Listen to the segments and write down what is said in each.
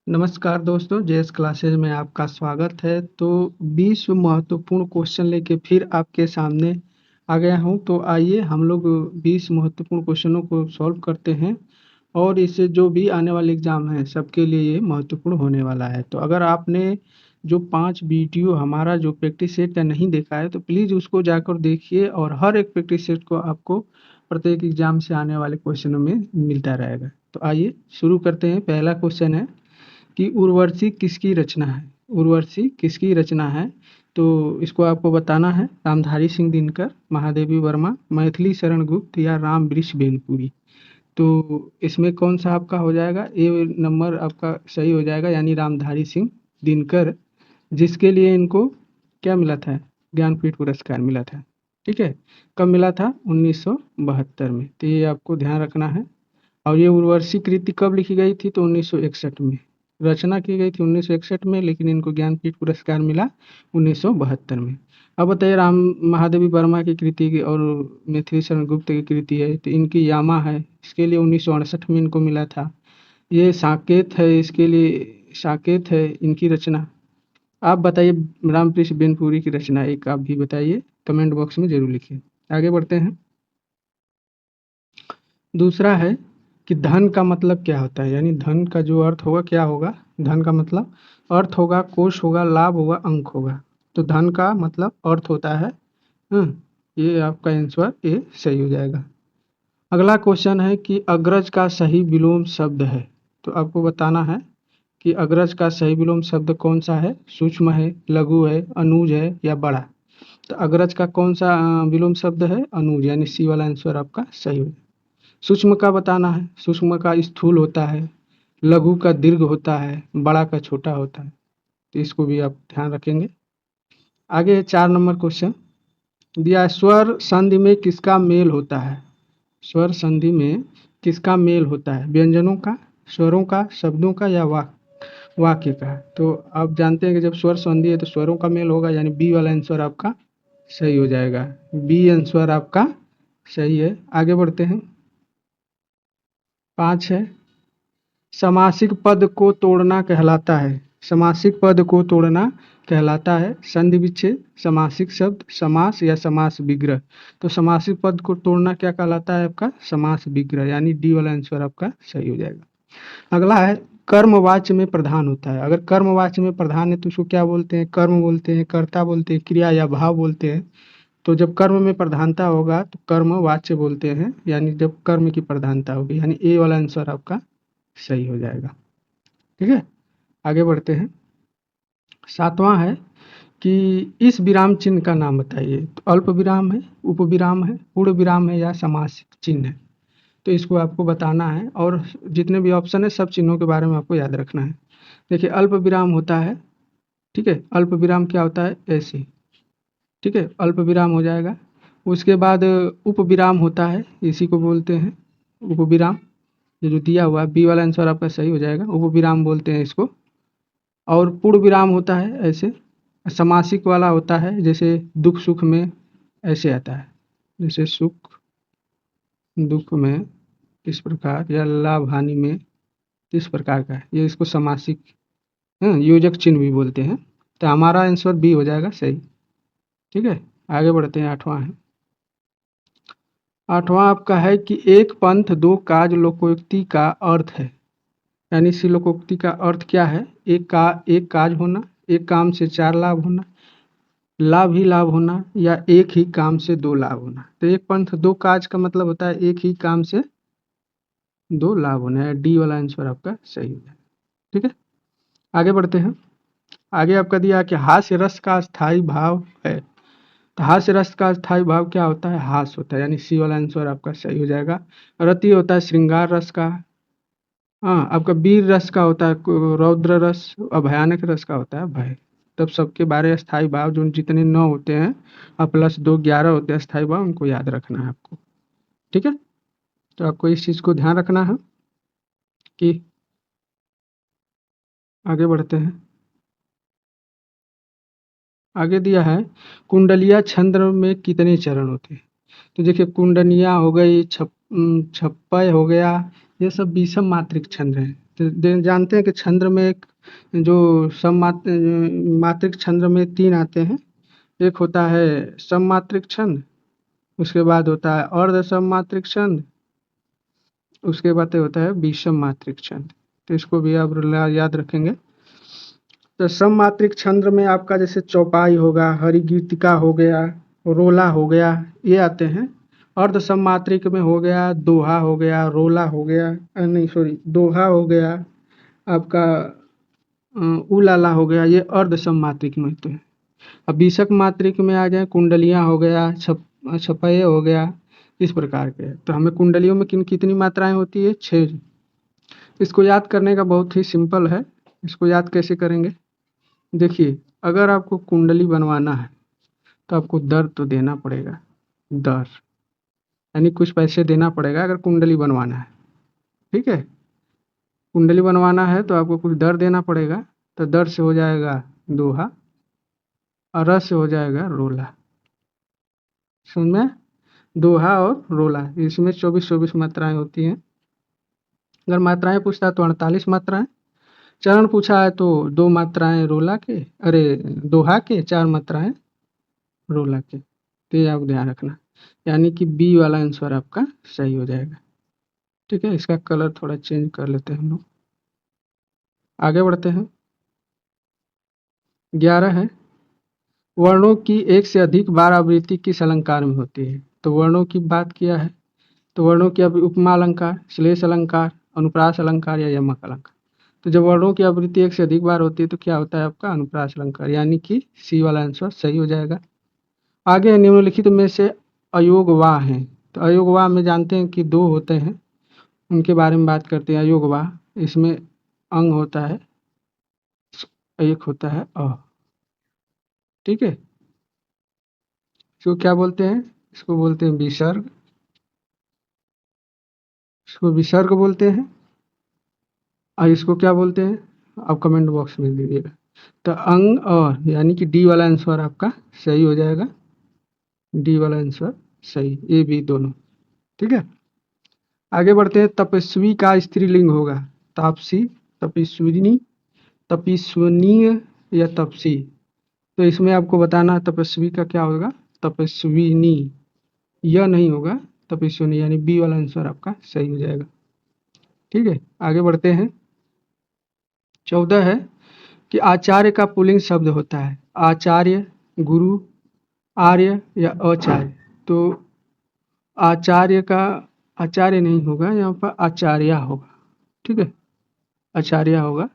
नमस्कार दोस्तों, JS classes में आपका स्वागत है। तो 20 महत्वपूर्ण क्वेश्चन लेके फिर आपके सामने आ गया हूं। तो आइए हम लोग 20 महत्वपूर्ण क्वेश्चनों को सॉल्व करते हैं और इससे जो भी आने वाले एग्जाम है सबके लिए ये महत्वपूर्ण होने वाला है। तो अगर आपने जो 5 वीडियो हमारा जो प्रैक्टिस सेट का नहीं देखा है तो प्लीज़ उसको जाकर देखिए और हर एक प्रैक्टिस सेट को आपको प्रत्येक एग्जाम से आने वाले क्वेश्चनों में मिलता रहेगा। तो आइए शुरू करते हैं। पहला क्वेश्चन है कि उर्वशी किसकी रचना है। उर्वशी किसकी रचना है, तो इसको आपको बताना है। रामधारी सिंह दिनकर, महादेवी वर्मा, मैथिली शरण गुप्त या राम वृक्ष बेनपुरी। तो इसमें कौन सा आपका हो जाएगा, ए नंबर आपका सही हो जाएगा, यानी रामधारी सिंह दिनकर, जिसके लिए इनको क्या मिला था, ज्ञानपीठ पुरस्कार मिला था। ठीक है, कब मिला था, 1972 में। तो ये आपको ध्यान रखना है। और ये उर्वशी कृति कब लिखी गई थी, तो 1961 में रचना की गई थी, 1961 में, लेकिन इनको ज्ञानपीठ पुरस्कार मिला 1972 में। अब बताइए, राम महादेवी वर्मा की कृति की और मैथिली शरण गुप्त की कृति है, तो इनकी यामा है, इसके लिए 1968 में इनको मिला था। ये साकेत है, इसके लिए साकेत है इनकी रचना। आप बताइए, रामकृष्ण बेनपुरी की रचना एक आप भी बताइए, कमेंट बॉक्स में जरूर लिखिए। आगे बढ़ते हैं। दूसरा है कि धन का मतलब क्या होता है, यानी धन का जो अर्थ होगा क्या होगा। धन का मतलब अर्थ होगा, कोश होगा, लाभ होगा, अंक होगा। तो धन का मतलब अर्थ होता है। ये आपका आंसर ये सही हो जाएगा। अगला क्वेश्चन है कि अग्रज का सही विलोम शब्द है। तो आपको बताना है कि अग्रज का सही विलोम शब्द कौन सा है। सूक्ष्म है, लघु है, अनुज है या बड़ा। तो अग्रज का कौन सा विलोम शब्द है, अनुज, यानी सी वाला आंसर आपका सही हो। सूक्ष्म का बताना है। सूक्ष्म का स्थूल होता है, लघु का दीर्घ होता है, बड़ा का छोटा होता है। तो इसको भी आप ध्यान रखेंगे। आगे 4 नंबर क्वेश्चन दिया है, स्वर संधि में किसका मेल होता है। स्वर संधि में किसका मेल होता है, व्यंजनों का, स्वरों का, शब्दों का या वाक्य का। तो आप जानते हैं कि जब स्वर संधि है तो स्वरों का मेल होगा, यानी बी वाला आंसर आपका सही हो जाएगा। बी आंसर आपका सही है। आगे बढ़ते हैं। 5 है, समासिक पद को तोड़ना कहलाता है। समासिक पद को तोड़ना कहलाता है संधि विच्छेद, समासिक शब्द, समास या समास विग्रह। तो समासिक पद को तोड़ना क्या कहलाता है, आपका समास विग्रह, यानी डी वाला आंसर आपका सही हो जाएगा। अगला है, कर्मवाच्य में प्रधान होता है। अगर कर्मवाच्य में प्रधान है तो उसको क्या बोलते हैं, कर्म बोलते हैं, कर्ता बोलते हैं, क्रिया या भाव बोलते हैं। तो जब कर्म में प्रधानता होगा तो कर्मवाच्य बोलते हैं, यानी जब कर्म की प्रधानता होगी, यानी ए वाला आंसर आपका सही हो जाएगा। ठीक है, आगे बढ़ते हैं। 7वां है कि इस विराम चिन्ह का नाम बताइए। तो अल्प विराम है, उप विराम है, पूर्ण विराम है या समासिक चिन्ह है। तो इसको आपको बताना है और जितने भी ऑप्शन है सब चिन्हों के बारे में आपको याद रखना है। देखिए, अल्प विराम होता है, ठीक है, अल्प विराम क्या होता है, ऐसे, ठीक है, अल्प विराम हो जाएगा। उसके बाद उप विराम होता है, इसी को बोलते हैं उप विराम। ये जो दिया हुआ है बी वाला आंसर आपका सही हो जाएगा, उप विराम बोलते हैं इसको। और पूर्ण विराम होता है ऐसे। समासिक वाला होता है, जैसे दुख सुख में ऐसे आता है, जैसे सुख दुख में किस प्रकार या लाभ हानि में किस प्रकार का है, ये इसको समासिक योजक चिन्ह भी बोलते हैं। तो हमारा आंसर बी हो जाएगा सही। ठीक है, आगे बढ़ते हैं। 8वां है। 8वां आपका है कि एक पंथ दो काज लोकोक्ति का अर्थ है। यानी इसी लोकोक्ति का अर्थ क्या है, एक काज होना, एक काम से 4 लाभ होना, लाभ ही लाभ होना, या एक ही काम से 2 लाभ होना। तो एक पंथ दो काज का मतलब होता है एक ही काम से 2 लाभ होना है। डी वाला आंसर आपका सही हो जाएगा। ठीक है, आगे बढ़ते हैं। आगे आपका दिया कि हास्य रस का स्थायी भाव है। तो हास्य रस का स्थायी भाव क्या होता है, हास होता है, यानी सी वाला आंसर आपका सही हो जाएगा। रति होता है श्रृंगार रस का। हाँ, आपका वीर रस का होता है रौद्र रस, और भयानक रस का होता है भय। तब सबके बारे स्थायी भाव जो जितने 9 होते हैं और प्लस 2 11 होते हैं स्थायी भाव, उनको याद रखना है आपको। ठीक है, तो आपको इस चीज को ध्यान रखना है कि आगे बढ़ते हैं। आगे दिया है कुंडलिया छंद में कितने चरण होते हैं। तो देखिए, कुंडनिया हो गई, छप्पय हो गया, ये सब विषम मात्रिक छंद हैं। जानते हैं कि छंद्र में एक जो मात्रिक छंद्र में 3 आते हैं। एक होता है सममात्रिक छंद, उसके बाद होता है अर्ध सममात्रिक छंद, उसके बाद ये होता है विषम मात्रिक छंद। तो इसको भी आप याद रखेंगे। तो सममात्रिक छंद में आपका जैसे चौपाई होगा, हरिगीतिका हो गया, रोला हो गया, ये आते हैं। अर्ध सममात्रिक में हो गया दोहा हो गया, रोला हो गया, नहीं सॉरी दोहा हो गया, आपका उलाला हो गया, ये अर्ध सममात्रिक में होते हैं। अब विषम मात्रिक में आ जाए कुंडलियाँ हो गया, छपये हो गया, इस प्रकार के। तो हमें कुंडलियों में कितनी मात्राएं होती है? 6। इसको याद करने का बहुत ही सिंपल है। इसको याद कैसे करेंगे? देखिए, अगर आपको कुंडली बनवाना है तो आपको दर तो देना पड़ेगा, दर यानी कुछ पैसे देना पड़ेगा अगर कुंडली बनवाना है। ठीक है, कुंडली बनवाना है तो आपको कुछ दर देना पड़ेगा। तो दर से हो जाएगा दोहा और रस से हो जाएगा रोला। समझ में? दोहा और रोला, इसमें 24-24 मात्राएं होती हैं। अगर मात्राएं पूछता है तो 48 मात्राएं। चरण पूछा है तो 2 मात्राएं रोला के, अरे दोहा के, 4 मात्राएं रोला के। तो ये आप ध्यान रखना, यानी कि बी वाला आंसर आपका सही हो जाएगा। ठीक है, इसका कलर थोड़ा चेंज कर लेते हैं हम लोग। आगे बढ़ते हैं। 11 है, वर्णों की एक से अधिक बार आवृत्ति किस अलंकार में होती है? तो वर्णों की बात किया है तो वर्णों की उपमा अलंकार, श्लेष अलंकार, अनुप्रास अलंकार या यमक अलंकार। तो जब वर्णों की आवृत्ति एक से अधिक बार होती है तो क्या होता है आपका? अनुप्रास अलंकार, यानी कि सी वाला आंसर सही हो जाएगा। आगे निम्नलिखित में से अयोगवाह हैं। तो अयोगवाह में जानते हैं कि 2 होते हैं, उनके बारे में बात करते हैं। अयोगवाह, इसमें अंग होता है, एक होता है अ। ठीक है, इसको क्या बोलते हैं? इसको बोलते हैं विसर्ग, इसको विसर्ग बोलते हैं। और इसको क्या बोलते हैं? आप कमेंट बॉक्स में दीजिएगा। तो अंग और, यानी कि डी वाला आंसर आपका सही हो जाएगा। डी वाला आंसर सही, ए बी दोनों। ठीक है, आगे बढ़ते हैं। तपस्वी का स्त्रीलिंग होगा तापसी, तपस्विनी, तपस्वनीय या तपसी। तो इसमें आपको बताना है तपस्वी का क्या होगा? तपस्विनी। यह नहीं होगा, तपस्विनी, यानी बी वाला आंसर आपका सही हो जाएगा। ठीक है, आगे बढ़ते हैं। 14 है कि आचार्य का पुल्लिंग शब्द होता है आचार्य, गुरु, आर्य या आचार्य। तो आचार्य का आचार्य नहीं होगा, यहाँ पर आचार्य होगा। ठीक है, आचार्य होगा,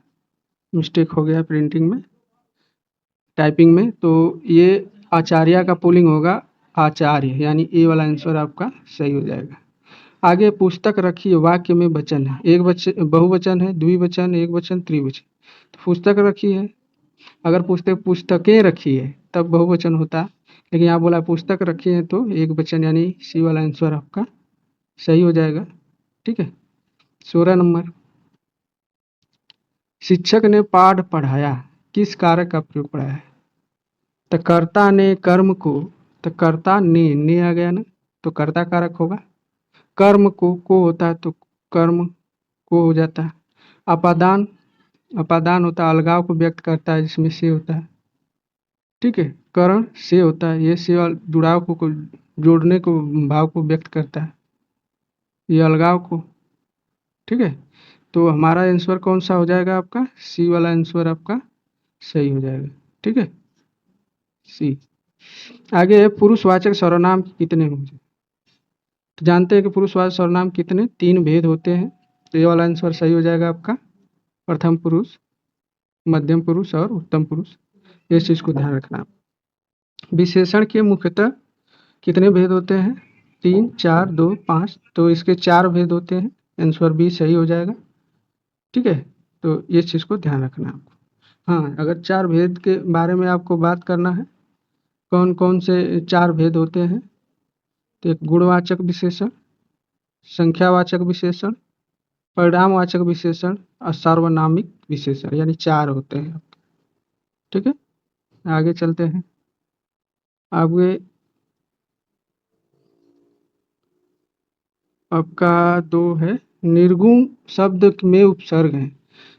मिस्टेक हो गया प्रिंटिंग में, टाइपिंग में। तो ये आचार्य का पुल्लिंग होगा आचार्य, यानी ए वाला आंसर आपका सही हो जाएगा। आगे पुस्तक रखी है, वाक्य में वचन है, एक वचन, बहुवचन है, द्विवचन, एक वचन, त्रिवचन। तो पुस्तक रखी है, अगर पुस्तकें रखी है तब बहुवचन होता, लेकिन यहाँ बोला पुस्तक रखी है तो एक वचन, यानी सी वाला आंसर आपका सही हो जाएगा। ठीक है, 16 नंबर। शिक्षक ने पाठ पढ़ाया, किस कारक का प्रयोग पढ़ाया है? तो कर्ता ने कर्म को, तो कर्ता ने आ गया ना, तो कर्ता कारक होगा। कर्म को होता है तो कर्म को हो जाता है। अपादान, अपादान होता है अलगाव को व्यक्त करता है, जिसमें से होता है। ठीक है, करण से होता है, ये से जुड़ाव को जोड़ने को, भाव को व्यक्त करता है, ये अलगाव को। ठीक है, तो हमारा आंसर कौन सा हो जाएगा आपका? सी वाला आंसर आपका सही हो जाएगा। ठीक है, सी। आगे है पुरुषवाचक सर्वनाम कितने होंगे? तो जानते हैं कि पुरुषवाचक सर्वनाम कितने? 3 भेद होते हैं। तो ये वाला आंसर सही हो जाएगा आपका, प्रथम पुरुष, मध्यम पुरुष और उत्तम पुरुष। इस चीज को ध्यान रखना। विशेषण के मुख्यतः कितने भेद होते हैं? 3, 4, 2, 5। तो इसके 4 भेद होते हैं, आंसर बी सही हो जाएगा। ठीक है, तो ये चीज़ को ध्यान रखना है आपको। हाँ, अगर 4 भेद के बारे में आपको बात करना है, कौन कौन से 4 भेद होते हैं? तो एक गुणवाचक विशेषण, संख्यावाचक विशेषण, परिणामवाचक विशेषण और सार्वनामिक विशेषण, यानी 4 होते हैं। ठीक है, आगे चलते हैं। आगे आपका 2 है, निर्गुण शब्द में उपसर्ग है।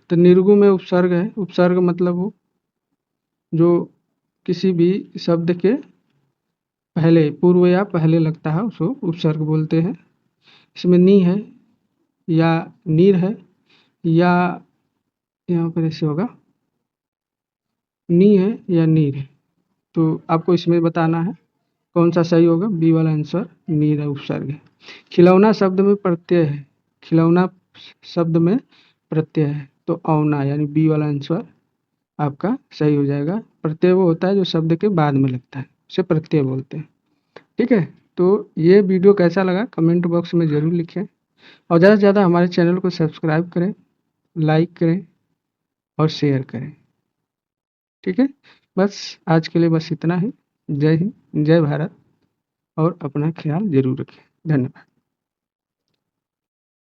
तो निर्गु में उपसर्ग है। उपसर्ग मतलब वो जो किसी भी शब्द के पहले, पूर्व या पहले लगता है उसको उपसर्ग बोलते हैं। इसमें नी है या नीर है, या यहाँ पर ऐसे होगा नी है या नीर है। तो आपको इसमें बताना है कौन सा सही होगा। बी वाला आंसर नीर है, उपसर्ग है। खिलौना शब्द में प्रत्यय है। खिलौना शब्द में प्रत्यय है तो औना, यानी बी वाला आंसर आपका सही हो जाएगा। प्रत्यय वो होता है जो शब्द के बाद में लगता है, उसे प्रत्यय बोलते हैं। ठीक है, तो ये वीडियो कैसा लगा कमेंट बॉक्स में ज़रूर लिखें, और ज़्यादा से ज़्यादा हमारे चैनल को सब्सक्राइब करें, लाइक करें और शेयर करें। ठीक है, बस आज के लिए बस इतना ही। जय हिंद, जय भारत, और अपना ख्याल जरूर रखें। धन्यवाद।